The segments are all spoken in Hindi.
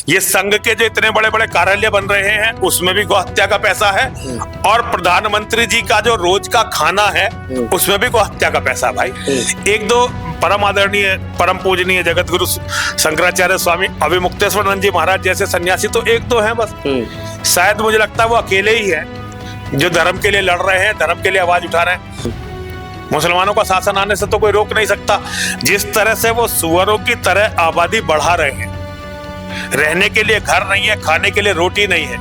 ये संघ के जो इतने बड़े बड़े कार्यालय बन रहे हैं उसमें भी गौ हत्या का पैसा है, और प्रधानमंत्री जी का जो रोज का खाना है उसमें भी गौ हत्या का पैसा है भाई। एक दो परम आदरणीय परम पूजनीय जगत गुरु शंकराचार्य स्वामी अभिमुक्तेश्वरानंद जी महाराज जैसे सन्यासी तो एक दो हैं बस, शायद मुझे लगता है वो अकेले ही है जो धर्म के लिए लड़ रहे हैं, धर्म के लिए आवाज उठा रहे हैं। मुसलमानों का शासन आने से तो कोई रोक नहीं सकता। जिस तरह से वो सुअरों की तरह आबादी बढ़ा रहे हैं, रहने के लिए घर नहीं है, खाने के लिए रोटी नहीं है,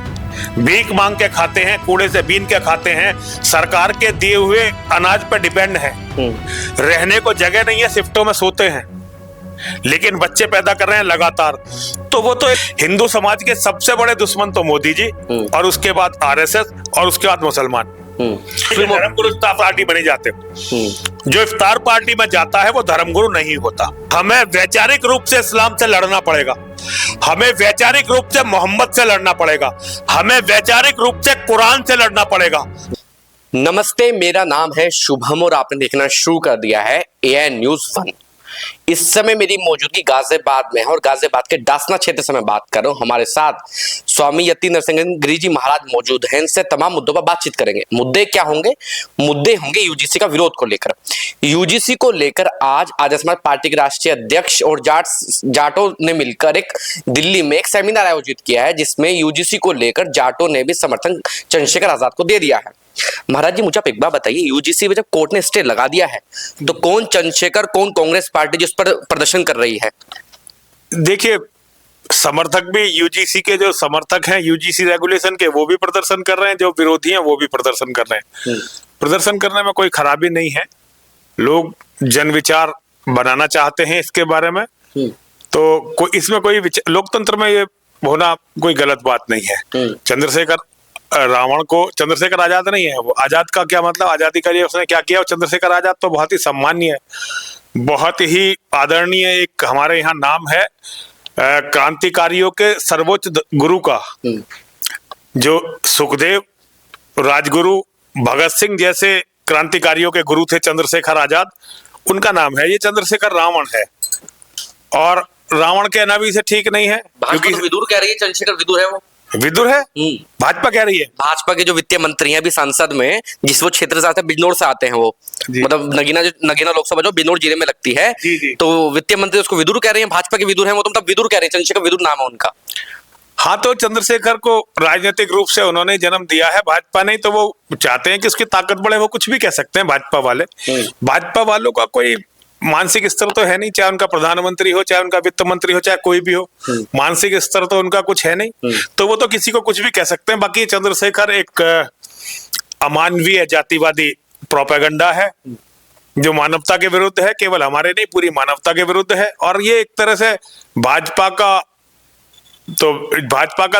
भीख मांग के खाते हैं, कूड़े से बीन के खाते हैं, सरकार के दिए हुए अनाज पर डिपेंड है, रहने को जगह नहीं है, शिफ्टों में सोते हैं, लेकिन बच्चे पैदा कर रहे हैं लगातार। तो वो तो हिंदू समाज के सबसे बड़े दुश्मन तो मोदी जी, और उसके बाद आरएसएस, और उसके बाद मुसलमान। धर्मगुरु इफ्तार पार्टी बने जाते हो, जो इफ्तार पार्टी में जाता है वो धर्मगुरु नहीं होता। हमें वैचारिक रूप से इस्लाम से लड़ना पड़ेगा, हमें वैचारिक रूप से मोहम्मद से लड़ना पड़ेगा, हमें वैचारिक रूप से कुरान से लड़ना पड़ेगा। नमस्ते, मेरा नाम है शुभम और आपने देखना शुरू कर दिया है एएन न्यूज़ 1। इस समय मेरी मौजूदगी गाजियाबाद में है और गाजियाबाद के डासना क्षेत्र से मैं बात कर रहा हूँ। हमारे साथ स्वामी यति नरसिंह जी महाराज मौजूद हैं। इनसे तमाम मुद्दों पर बातचीत करेंगे। मुद्दे क्या होंगे? मुद्दे होंगे यूजीसी का विरोध को लेकर। यूजीसी को लेकर आज समाज पार्टी के राष्ट्रीय अध्यक्ष और जाटों ने मिलकर एक दिल्ली में एक सेमिनार आयोजित किया है, जिसमें यूजीसी को लेकर जाटों ने भी समर्थन चंद्रशेखर आजाद को दे दिया है। महाराज जी, मुझे आप एक बार बताइए, यूजीसी में जब कोर्ट ने स्टे लगा दिया है तो कौन चंद्रशेखर, कौन कांग्रेस पार्टी जिस पर प्रदर्शन कर रही है? देखिए, समर्थक भी यूजीसी के जो समर्थक हैं यूजीसी रेगुलेशन के, वो भी प्रदर्शन कर रहे हैं, जो विरोधी हैं वो भी प्रदर्शन कर रहे हैं। प्रदर्शन करने में कोई खराबी नहीं है, लोग जन विचार बनाना चाहते हैं इसके बारे में, तो इसमें कोई लोकतंत्र में ये होना कोई गलत बात नहीं है। चंद्रशेखर रावण को चंद्रशेखर आजाद नहीं है, वो आजाद का क्या मतलब, आजादी के लिए उसने क्या किया? और चंद्रशेखर आजाद तो बहुत ही सम्मानीय है, बहुत ही आदरणीय, एक हमारे यहाँ नाम है क्रांतिकारियों के सर्वोच्च गुरु का। जो सुखदेव, राजगुरु, भगत सिंह जैसे क्रांतिकारियों के गुरु थे चंद्रशेखर आजाद, उनका नाम है, ये चंद्रशेखर रावण है। और रावण कहना भी इसे ठीक नहीं है, क्योंकि विदुर कह रही है चंद्रशेखर विदुर है, वो विदुर है, भाजपा कह रही है। भाजपा के जो वित्तीय मंत्री हैं अभी संसद में, जिस वो क्षेत्र से आते हैं, बिजनौर से आते हैं, वो मतलब नगीना लोकसभा जो बिजनौर जिले में लगती है, तो वित्तीय मंत्री उसको विदुर कह रहे हैं, भाजपा के विदुर हैं वो, तो मतलब विदुर कह रहे हैं, चंद्रशेखर विदुर नाम है उनका। हाँ, तो चंद्रशेखर को राजनीतिक रूप से उन्होंने जन्म दिया है, भाजपा नहीं, तो वो चाहते हैं कि उसकी ताकत बढ़े, वो कुछ भी कह सकते हैं भाजपा वाले। भाजपा वालों का कोई मानसिक स्तर तो है नहीं, चाहे उनका प्रधानमंत्री हो, चाहे उनका वित्त मंत्री हो, चाहे कोई भी हो, मानसिक स्तर तो उनका कुछ है नहीं, तो वो तो किसी को कुछ भी कह सकते हैं। बाकी चंद्रशेखर एक अमानवीय जातिवादी प्रोपेगेंडा है जो मानवता के विरुद्ध है, केवल हमारे नहीं, पूरी मानवता के विरुद्ध है। और ये एक तरह से भाजपा का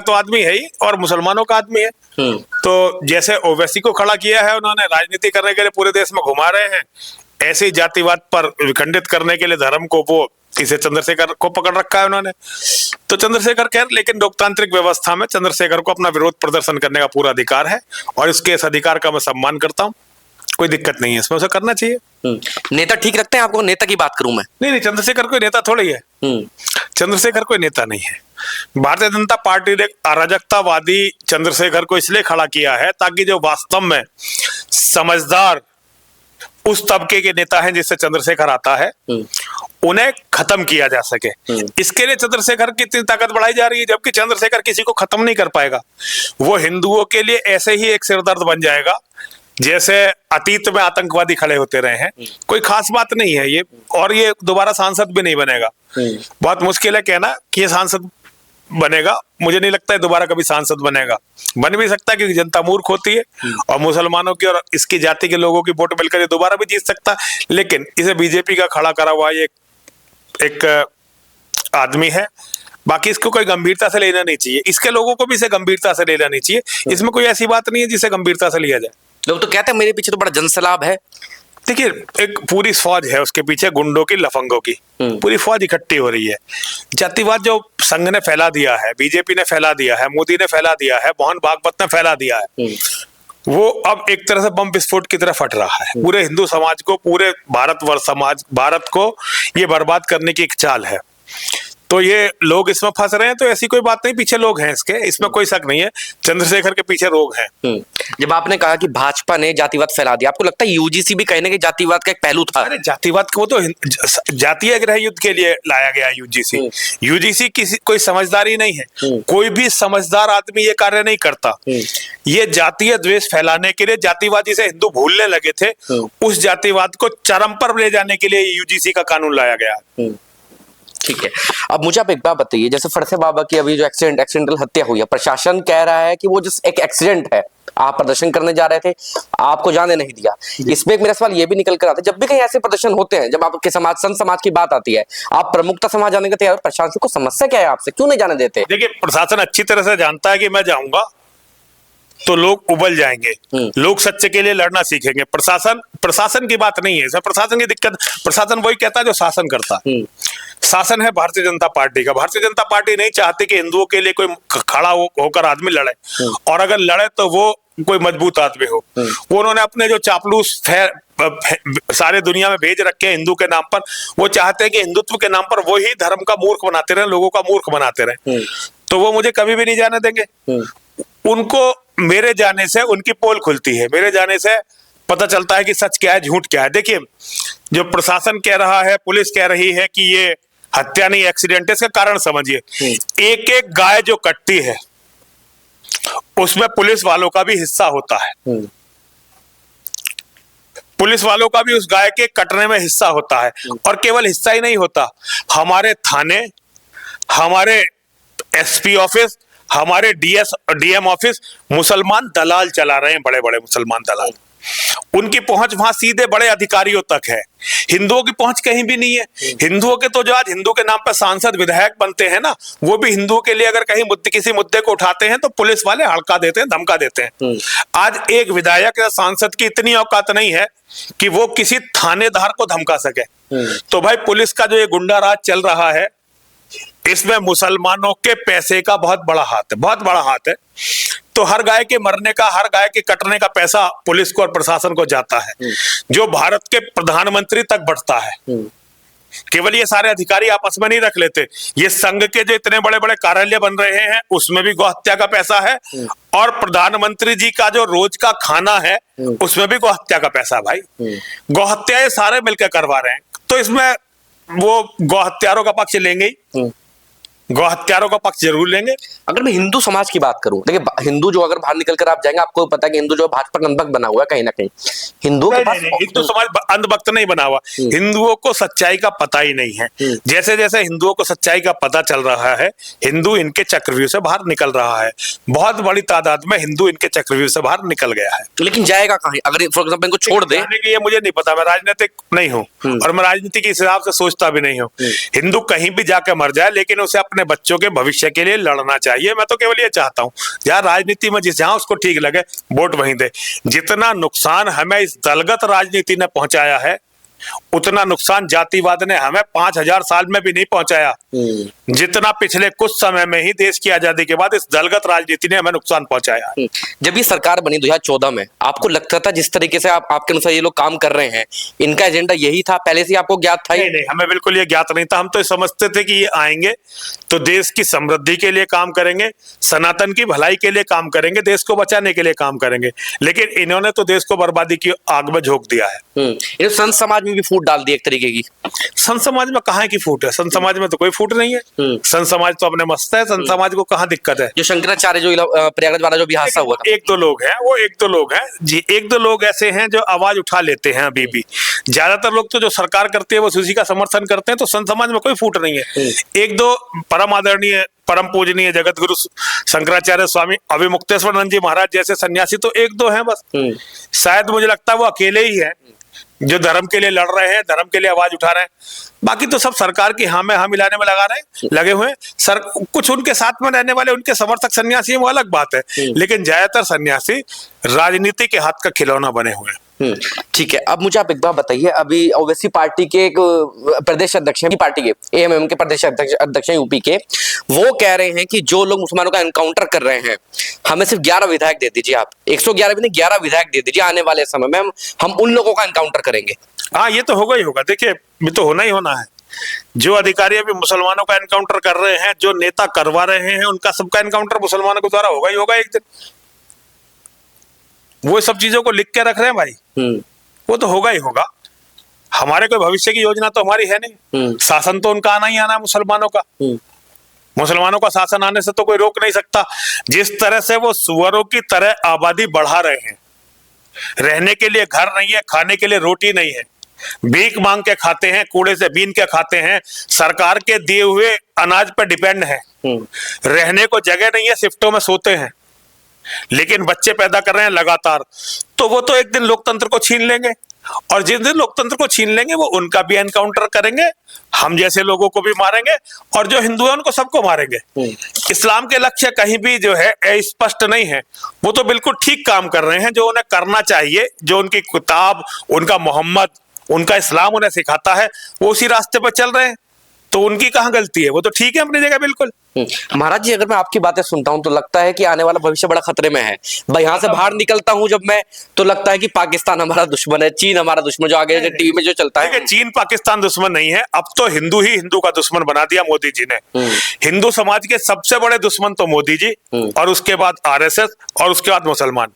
तो आदमी है ही, और मुसलमानों का आदमी है। तो जैसे ओवैसी को खड़ा किया है उन्होंने, राजनीति करने के लिए पूरे देश में घुमा रहे हैं, ऐसे जातिवाद पर विखंडित करने के लिए धर्म को, वो इसे चंद्रशेखर को पकड़ रखा है उन्होंने। तो चंद्रशेखर खैर, लेकिन लोकतांत्रिक व्यवस्था में चंद्रशेखर को अपना विरोध प्रदर्शन करने का पूरा अधिकार है, और इसके इस अधिकार का मैं सम्मान करता हूँ, कोई दिक्कत नहीं है इसमें, उसे करना चाहिए। नेता ठीक लगते हैं आपको? नेता की बात करूं मैं? नहीं, चंद्रशेखर कोई नेता थोड़ी है, चंद्रशेखर कोई नेता नहीं है। भारतीय जनता पार्टी ने अराजकतावादी चंद्रशेखर को इसलिए खड़ा किया है ताकि जो वास्तव में समझदार उस तबके के नेता हैं जिससे चंद्रशेखर आता है, उन्हें खत्म किया जा सके। इसके लिए चंद्रशेखर की इतनी ताकत बढ़ाई जा रही है, जबकि चंद्रशेखर किसी को खत्म नहीं कर पाएगा। वो हिंदुओं के लिए ऐसे ही एक सिरदर्द बन जाएगा जैसे अतीत में आतंकवादी खड़े होते रहे हैं। कोई खास बात नहीं है ये, और ये दोबारा सांसद भी नहीं बनेगा। बहुत मुश्किल है कहना कि ये सांसद बनेगा, मुझे नहीं लगता है दोबारा कभी सांसद बनेगा। बन भी सकता है क्योंकि जनता मूर्ख होती है, और मुसलमानों की और इसकी जाति के लोगों की वोट मिलकर ये दोबारा भी जीत सकता है। लेकिन इसे बीजेपी का खड़ा करा हुआ ये एक आदमी है, बाकी इसको कोई गंभीरता से लेना नहीं चाहिए, इसके लोगों को भी इसे गंभीरता से लेना नहीं चाहिए। इसमें कोई ऐसी बात नहीं है जिसे गंभीरता से लिया जाए। लोग तो कहते हैं मेरे पीछे तो बड़ा जनसैलाब है। देखिए, एक पूरी फौज है उसके पीछे, गुंडों की, लफंगों की पूरी फौज इकट्ठी हो रही है। जातिवाद जो संघ ने फैला दिया है, बीजेपी ने फैला दिया है, मोदी ने फैला दिया है, मोहन भागवत ने फैला दिया है, वो अब एक तरह से बम विस्फोट की तरह फट रहा है। पूरे हिंदू समाज को, पूरे भारत को ये बर्बाद करने की एक चाल है। तो ये लोग इसमें फंस रहे हैं, तो ऐसी कोई बात नहीं, पीछे लोग हैं इसके, इसमें कोई शक नहीं है, चंद्रशेखर के पीछे लोग हैं। जब आपने कहा कि भाजपा ने जातिवाद फैला दिया, आपको लगता है यूजीसी भी कहीं ना कहीं जातिवाद का एक पहलू था? अरे जातिवाद को तो जातीय गृह युद्ध के लिए लाया गया यूजीसी। यूजीसी किसी कोई समझदारी नहीं है, कोई भी समझदार आदमी ये कार्य नहीं करता। ये जातीय द्वेष फैलाने के लिए, जातिवाद जिसे हिंदू भूलने लगे थे, उस जातिवाद को चरम पर ले जाने के लिए यूजीसी का कानून लाया गया। ठीक है, अब मुझे आप एक बात बताइए, जैसे फरसे बाबा की अभी जो एक्सीडेंटल हत्या हुई है, प्रशासन कह रहा है कि वो जिस एक एक्सीडेंट है, आप प्रदर्शन करने जा रहे थे, आपको जाने नहीं दिया। इसमें एक मेरा सवाल ये भी निकल कर आता है, जब भी कहीं ऐसे प्रदर्शन होते हैं, जब आपके समाज, संत समाज की बात आती है, आप प्रमुखता समाज जाने के तैयार, प्रशासन को समस्या क्या है आपसे, क्यों नहीं जाने देते? देखिए, प्रशासन अच्छी तरह से जानता है कि मैं जाऊंगा तो लोग उबल जाएंगे, लोग सच्चे के लिए लड़ना सीखेंगे। प्रशासन की बात नहीं है, इसमें प्रशासन की दिक्कत, प्रशासन वही कहता है जो शासन करता है। शासन है भारतीय जनता पार्टी का। भारतीय जनता पार्टी नहीं चाहती कि हिंदुओं के लिए कोई खड़ा होकर आदमी लड़े, और अगर लड़े तो वो कोई मजबूत आदमी हो। वो उन्होंने अपने जो चापलूस सारे दुनिया में भेज रखे हैं हिंदू के नाम पर, वो चाहते हैं कि हिंदुत्व के नाम पर वो ही धर्म का मूर्ख बनाते रहे, लोगों का मूर्ख बनाते रहे। तो वो मुझे कभी भी नहीं जाने देंगे। उनको मेरे जाने से उनकी पोल खुलती है, मेरे जाने से पता चलता है कि सच क्या है, झूठ क्या है। देखिए, जो प्रशासन कह रहा है, पुलिस कह रही है कि ये हत्या नहीं एक्सीडेंट है, इसका कारण समझिए। एक एक गाय जो कटती है उसमें पुलिस वालों का भी हिस्सा होता है, पुलिस वालों का भी उस गाय के कटने में हिस्सा होता है। और केवल हिस्सा ही नहीं होता, हमारे थाने, हमारे एसपी ऑफिस, हमारे डीएम ऑफिस मुसलमान दलाल चला रहे हैं, बड़े बड़े मुसलमान दलाल। उनकी पहुंच वहां सीधे बड़े अधिकारियों तक है, हिंदुओं की पहुंच कहीं भी नहीं है। हिंदुओं के तो जो आज हिंदू के नाम पर सांसद विधायक बनते हैं ना, वो भी हिंदुओं के लिए अगर कहीं किसी मुद्दे को उठाते हैं तो पुलिस वाले हड़का देते हैं, धमका देते हैं। आज एक विधायक या सांसद की इतनी औकात नहीं है कि वो किसी थानेदार को धमका सके। तो भाई, पुलिस का जो ये गुंडा राज चल रहा है, इसमें मुसलमानों के पैसे का बहुत बड़ा हाथ है, बहुत बड़ा हाथ है। तो हर गाय के मरने का, हर गाय के कटने का पैसा पुलिस को और प्रशासन को जाता है, जो भारत के प्रधानमंत्री तक बढ़ता है। केवल ये सारे अधिकारी आपस में नहीं रख लेते, ये संघ के जो इतने बड़े बड़े कार्यालय बन रहे हैं उसमें भी गौ हत्या का पैसा है, और प्रधानमंत्री जी का जो रोज का खाना है उसमें भी गौ हत्या का पैसा। भाई, गौ हत्या ये सारे मिलकर करवा रहे हैं, तो इसमें वो गौ हत्यारों का पक्ष लेंगे ही, गौ हत्यारों का पक्ष जरूर लेंगे। अगर मैं हिंदू समाज की बात करूं, देखिए हिंदू जो अगर बाहर निकल कर आप जाएंगे, आपको पता है कि हिंदू जो भाजपा का अंधभक्त बना हुआ है कहीं ना कहीं। हिंदू के पास हिंदू समाज अंधभक्त नहीं बना हुआ, हिंदुओं को सच्चाई का पता ही नहीं है। जैसे जैसे हिंदुओं को सच्चाई का पता चल रहा है, हिंदू इनके चक्रव्यूह से बाहर निकल रहा है। बहुत बड़ी तादाद में हिंदू इनके चक्रव्यूह से बाहर निकल गया है। लेकिन जाएगा कहां? अगर फॉर एग्जाम्पल इनको छोड़ दे, ये मुझे नहीं पता, मैं राजनीतिक नहीं हूँ और मैं राजनीति के हिसाब से सोचता भी नहीं हूँ। हिंदू कहीं भी जाकर मर जाए, लेकिन उसे अपने बच्चों के भविष्य के लिए लड़ना चाहिए। मैं तो केवल ये चाहता हूं, जहां राजनीति में जहां उसको ठीक लगे वोट वहीं दे। जितना नुकसान हमें इस दलगत राजनीति ने पहुंचाया है, उतना नुकसान जातिवाद ने हमें 5000 साल में भी नहीं पहुंचाया, जितना पिछले कुछ समय में ही देश की आजादी के बाद इस दलगत राजनीति ने हमें नुकसान पहुंचाया। जब ये सरकार बनी 2014 में, आपको लगता था जिस तरीके से आपके अनुसार ये लोग काम कर रहे हैं, इनका एजेंडा यही था, पहले से आपको ज्ञात था? नहीं, हमें बिल्कुल ये ज्ञात नहीं था। हम तो समझते थे कि ये आएंगे तो देश की समृद्धि के लिए काम करेंगे, सनातन की भलाई के लिए काम करेंगे, देश को बचाने के लिए काम करेंगे, लेकिन इन्होंने तो देश को बर्बादी की आग में झोंक दिया है। संत समाज में भी फूट डाल दी एक तरीके की। संत समाज में कहाँ की फूट है? संत समाज में तो कोई फूट नहीं है। संत समाज तो अपने मस्त है, संत समाज को कहाँ दिक्कत है? जो शंकराचार्य जो प्रयागराज वाला जो भी हादसा हुआ था, एक दो लोग हैं, वो एक दो लोग हैं जी, एक दो लोग ऐसे हैं जो आवाज उठा लेते हैं अभी भी। ज्यादातर लोग तो जो सरकार करती है वो उसी का समर्थन करते हैं, तो संत समाज में कोई फूट नहीं है। एक दो परम आदरणीय, परम पूजनीय जगत गुरु शंकराचार्य स्वामी अभिमुक्तेश्वरानंद जी महाराज जैसे सन्यासी तो एक दो हैं बस। शायद मुझे लगता है वो अकेले ही हैं जो धर्म के लिए लड़ रहे हैं, धर्म के लिए आवाज उठा रहे हैं। बाकी तो सब सरकार की हाँ में हाँ मिलाने में लगे हुए हैं। सर, कुछ उनके साथ में रहने वाले उनके समर्थक सन्यासी हैं, वो अलग बात है, लेकिन ज्यादातर सन्यासी राजनीति के हाथ का खिलौना बने हुए हैं। ठीक है, अब मुझे आप एक बात बताइए, अभी ओवैसी पार्टी के एक प्रदेश अध्यक्ष हैं, पार्टी के एएमएम के प्रदेश अध्यक्ष हैं यूपी के, वो कह रहे हैं कि जो लोग मुसलमानों का एनकाउंटर कर रहे हैं, हमें सिर्फ 11 विधायक दे दीजिए, आप 111 भी नहीं 11 विधायक दे दीजिए, आने वाले समय में हम उन लोगों का एनकाउंटर करेंगे। हाँ, ये तो होगा ही होगा। देखिए, ये तो होना ही होना है। जो अधिकारी अभी मुसलमानों का एनकाउंटर कर रहे हैं, जो नेता करवा रहे हैं, उनका सबका एनकाउंटर मुसलमानों के द्वारा होगा ही होगा एक दिन। वो सब चीजों को लिख के रख रहे हैं भाई, वो तो होगा ही होगा। हमारे कोई भविष्य की योजना तो हमारी है नहीं, शासन तो उनका आना ही आना है मुसलमानों का। मुसलमानों का शासन आने से तो कोई रोक नहीं सकता। जिस तरह से वो सुअरों की तरह आबादी बढ़ा रहे हैं, रहने के लिए घर नहीं है, खाने के लिए रोटी नहीं है, भीख मांग के खाते हैं, कूड़े से बीन के खाते हैं, सरकार के दिए हुए अनाज पर डिपेंड है, रहने को जगह नहीं है, शिफ्टों में सोते हैं, लेकिन बच्चे पैदा कर रहे हैं लगातार। तो वो तो एक दिन लोकतंत्र को छीन लेंगे, और जिस दिन लोकतंत्र को छीन लेंगे वो उनका भी एनकाउंटर करेंगे, हम जैसे लोगों को भी मारेंगे, और जो हिंदू है उनको सबको मारेंगे। इस्लाम के लक्ष्य कहीं भी जो है स्पष्ट नहीं है, वो तो बिल्कुल ठीक काम कर रहे हैं जो उन्हें करना चाहिए, जो उनकी किताब, उनका मोहम्मद, उनका इस्लाम उन्हें सिखाता है, वो उसी रास्ते पर चल रहे हैं। तो उनकी कहाँ गलती है, वो तो ठीक है अपनी जगह बिल्कुल। महाराज जी, अगर मैं आपकी बातें सुनता हूं तो लगता है कि आने वाला भविष्य बड़ा खतरे में है। भाई यहाँ से बाहर निकलता हूं जब मैं, तो लगता है कि पाकिस्तान हमारा दुश्मन है, चीन हमारा दुश्मन, जो आगे टीवी में जो चलता है। चीन पाकिस्तान दुश्मन नहीं है, अब तो हिंदू ही हिंदू का दुश्मन बना दिया मोदी जी ने। हिंदू समाज के सबसे बड़े दुश्मन तो मोदी जी, और उसके बाद आरएसएस, और उसके बाद मुसलमान।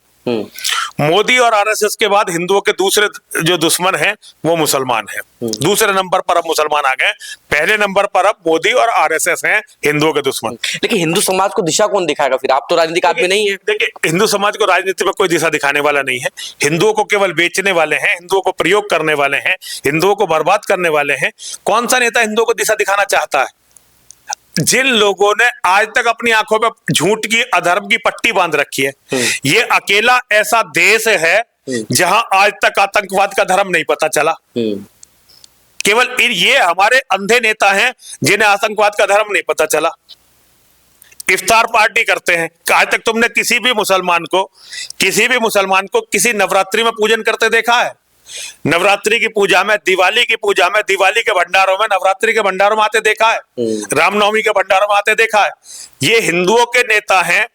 मोदी और आरएसएस के बाद हिंदुओं के दूसरे जो दुश्मन हैं वो मुसलमान हैं। दूसरे नंबर पर अब मुसलमान आ गए, पहले नंबर पर अब मोदी और आरएसएस हैं हिंदुओं के दुश्मन। लेकिन हिंदू समाज को दिशा कौन दिखाएगा फिर? आप तो राजनीतिक आदमी नहीं है। देखिए, हिंदू समाज को राजनीति में कोई दिशा दिखाने वाला नहीं है। हिंदुओं को केवल बेचने वाले हैं, हिंदुओं को प्रयोग करने वाले हैं, हिंदुओं को बर्बाद करने वाले हैं। कौन सा नेता हिंदुओं को दिशा दिखाना चाहता है? जिन लोगों ने आज तक अपनी आंखों पे झूठ की, अधर्म की पट्टी बांध रखी है, ये अकेला ऐसा देश है जहां आज तक आतंकवाद का धर्म नहीं पता चला। केवल ये हमारे अंधे नेता हैं जिन्हें आतंकवाद का धर्म नहीं पता चला। इफ्तार पार्टी करते हैं। आज तक तुमने किसी भी मुसलमान को किसी नवरात्रि में पूजन करते देखा है? नवरात्रि की पूजा में, दिवाली की पूजा में, दिवाली के भंडारों में, नवरात्रि के भंडारों में आते देखा है? रामनवमी के भंडारों में आते देखा है? ये हिंदुओं के नेता हैं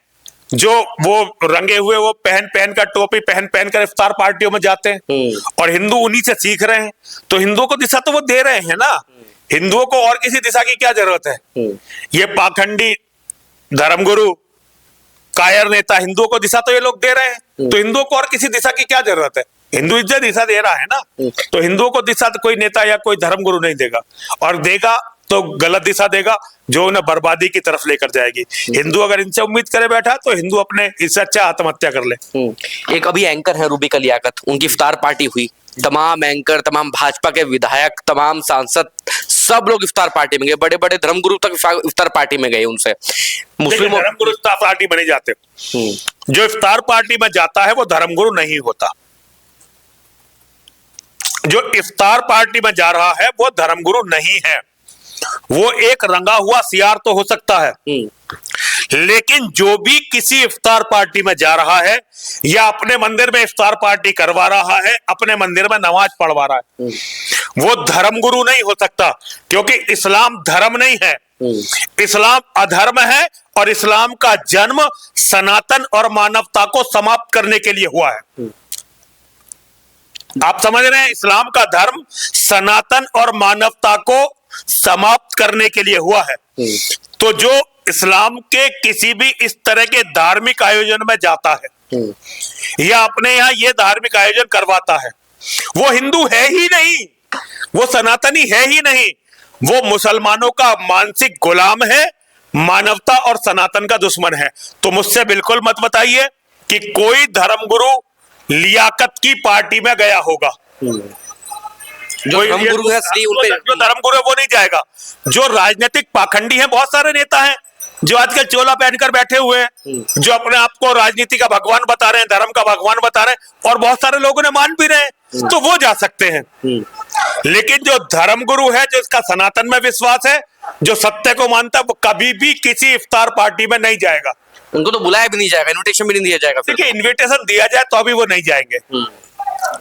जो वो रंगे हुए, वो पहन कर, टोपी पहन कर इफ्तार पार्टियों में जाते हैं, और हिंदू उन्हीं से सीख रहे हैं। तो हिंदुओं को दिशा तो वो दे रहे हैं ना, हिंदुओं को और किसी दिशा की क्या जरूरत है? ये पाखंडी धर्मगुरु, कायर नेता हिंदुओं को दिशा तो ये लोग दे रहे हैं, तो हिंदुओं को और किसी दिशा की क्या जरूरत है? हिंदू इज्जत दिशा दे रहा है ना, तो हिंदुओं को दिशा तो कोई नेता या कोई धर्मगुरु नहीं देगा, और देगा तो गलत दिशा देगा जो उन्हें बर्बादी की तरफ लेकर जाएगी। हिंदू अगर इनसे उम्मीद करे बैठा तो हिंदू अपने इससे अच्छा आत्महत्या कर ले। एक अभी एंकर है रूबी लियाकत, उनकी इफ्तार पार्टी हुई, तमाम एंकर, तमाम भाजपा के विधायक, तमाम सांसद, सब लोग इफ्तार पार्टी में गए, बड़े बड़े धर्मगुरु तक इफ्तार पार्टी में गए। उनसे मुस्लिम धर्मगुरु इफ्तार पार्टी में नहीं जाते। जो इफ्तार पार्टी में जाता है वो धर्मगुरु नहीं होता। जो इफ्तार पार्टी में जा रहा है वो धर्मगुरु नहीं है, वो एक रंगा हुआ सियार तो हो सकता है, लेकिन जो भी किसी इफ्तार पार्टी में जा रहा है या अपने मंदिर में इफ्तार पार्टी करवा रहा है, अपने मंदिर में नमाज पढ़वा रहा है, वो धर्मगुरु नहीं हो सकता, क्योंकि इस्लाम धर्म नहीं है, इस्लाम अधर्म है, और इस्लाम का जन्म सनातन और मानवता को समाप्त करने के लिए हुआ है। आप समझ रहे हैं? इस्लाम का धर्म सनातन और मानवता को समाप्त करने के लिए हुआ है। तो जो इस्लाम के किसी भी इस तरह के धार्मिक आयोजन में जाता है या अपने यहां ये धार्मिक आयोजन करवाता है, वो हिंदू है ही नहीं, वो सनातनी है ही नहीं, वो मुसलमानों का मानसिक गुलाम है, मानवता और सनातन का दुश्मन है। तो मुझसे बिल्कुल मत बताइए कि कोई धर्मगुरु लियाकत की पार्टी में गया होगा। जो धर्मगुरु है, जो धर्मगुरु है वो नहीं जाएगा। जो राजनीतिक पाखंडी हैं, बहुत सारे नेता हैं जो आजकल चोला पहनकर बैठे हुए हैं, जो अपने आप को राजनीति का भगवान बता रहे हैं, धर्म का भगवान बता रहे हैं, और बहुत सारे लोगों ने मान भी रहे हैं, तो वो जा सकते हैं। लेकिन जो धर्मगुरु है, जिसका सनातन में विश्वास है, जो सत्य को मानता है, वो कभी भी किसी इफ्तार पार्टी में नहीं जाएगा। उनको तो बुलाया भी नहीं जाएगा, इनविटेशन भी नहीं दिया जाएगा। देखिए, इनविटेशन दिया जाए तो अभी वो नहीं जाएंगे।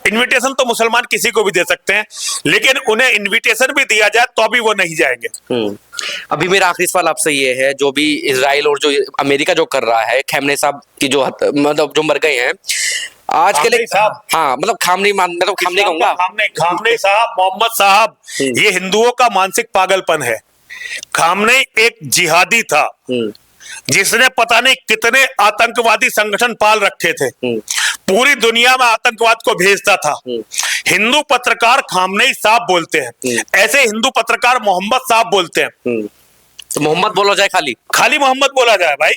इनविटेशन तो मुसलमान किसी को भी दे सकते हैं, लेकिन उन्हें इनविटेशन भी दिया जाए तो भी वो नहीं जाएंगे। अभी मेरा आखिरी सवाल आपसे ये है, जो भी इजराइल और जो अमेरिका जो कर रहा है, खेमने साहब की जो मतलब जो मर गए हैं, आज के लिए साहब, हाँ मतलब खामनी मतलब खामनी कहूंगा। खामनेई साहब, मोहम्मद साहब, ये हिंदुओं का मानसिक पागलपन है। खामनेई एक जिहादी था जिसने पता नहीं कितने आतंकवादी संगठन पाल रखे थे, पूरी दुनिया में आतंकवाद को भेजता था। हिंदू पत्रकार खामनेई साहब बोलते हैं, ऐसे हिंदू पत्रकार मोहम्मद साहब बोलते हैं। तो मोहम्मद बोला जाए, खाली मोहम्मद बोला जाए भाई,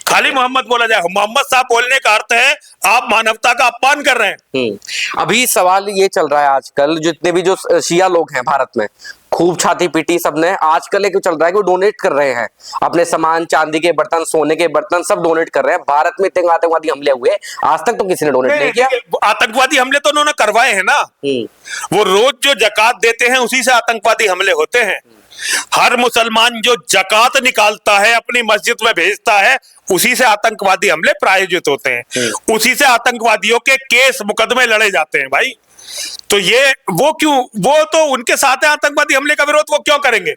खाली मोहम्मद बोला जाए। मोहम्मद साहब बोलने का अर्थ है आप मानवता का अपमान कर रहे हैं। अभी सवाल ये चल रहा है आजकल, जितने भी जो शिया लोग हैं भारत में, खूब छाती पीटी सबने। आजकल एक चल रहा है कि वो डोनेट कर रहे हैं अपने सामान, चांदी के बर्तन, सोने के बर्तन सब डोनेट कर रहे हैं। भारत में इतने आतंकवादी हमले हुए, आज तक तो किसी ने डोनेट नहीं किया। आतंकवादी हमले तो उन्होंने करवाए हैं ना, वो रोज जो जकात देते हैं उसी से आतंकवादी हमले होते हैं। हर मुसलमान जो जकात निकालता है अपनी मस्जिद में भेजता है, उसी से आतंकवादी हमले प्रायोजित होते हैं, उसी से आतंकवादियों के केस मुकदमे लड़े जाते हैं भाई। तो ये वो क्यों, वो तो उनके साथ है आतंकवादी हमले का विरोध, वो क्यों करेंगे?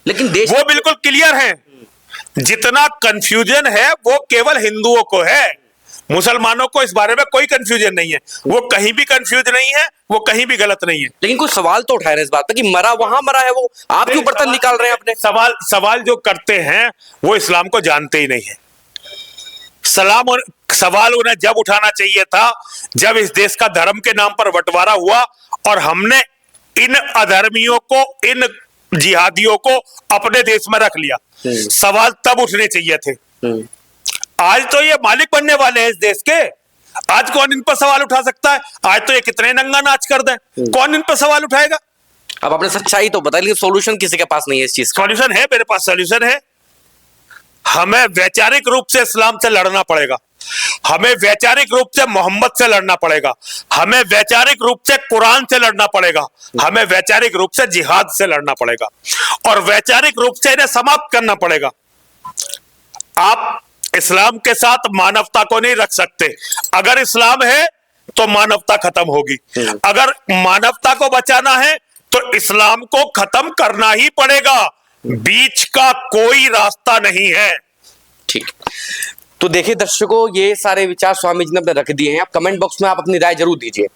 लेकिन देश वो बिल्कुल क्लियर है। जितना कंफ्यूजन है वो केवल हिंदुओं को है, मुसलमानों को इस बारे में कोई कंफ्यूजन नहीं है। वो कहीं भी कंफ्यूज नहीं है, वो कहीं भी गलत नहीं है। लेकिन कुछ सवाल तो उठाए रहे इस बात पर कि मरा वहां मरा है, वो आप क्यों बर्तन निकाल रहे हैं अपने? सवाल जो करते हैं वो इस्लाम को जानते ही नहीं है। सवाल उन्हें जब उठाना चाहिए था जब इस देश का धर्म के नाम पर बंटवारा हुआ और हमने इन अधर्मियों को, इन जिहादियों को अपने देश में रख लिया। सवाल तब उठने चाहिए थे। आज तो ये मालिक बनने वाले हैं इस देश के, आज कौन इन पर सवाल उठा सकता है? आज तो ये कितने नंगा नाच कर दें, कौन इन पर सवाल उठाएगा? अब आपने सच्चाई तो बताई, लेकिन सॉल्यूशन किसी के पास नहीं है इस चीज का। सॉल्यूशन है, मेरे पास सॉल्यूशन है। हमें वैचारिक रूप से इस्लाम से लड़ना पड़ेगा, हमें वैचारिक रूप से मोहम्मद से लड़ना पड़ेगा, हमें वैचारिक रूप से कुरान से लड़ना पड़ेगा, हमें वैचारिक रूप से जिहाद से लड़ना पड़ेगा और वैचारिक रूप से इन्हें समाप्त करना पड़ेगा। आप इस्लाम के साथ मानवता को नहीं रख सकते। अगर इस्लाम है तो मानवता खत्म होगी, अगर मानवता को बचाना है तो इस्लाम को खत्म करना ही पड़ेगा, बीच का कोई रास्ता नहीं है। ठीक, तो देखिए दर्शकों, ये सारे विचार स्वामी जी ने अपने रख दिए हैं। आप कमेंट बॉक्स में आप अपनी राय जरूर दीजिए।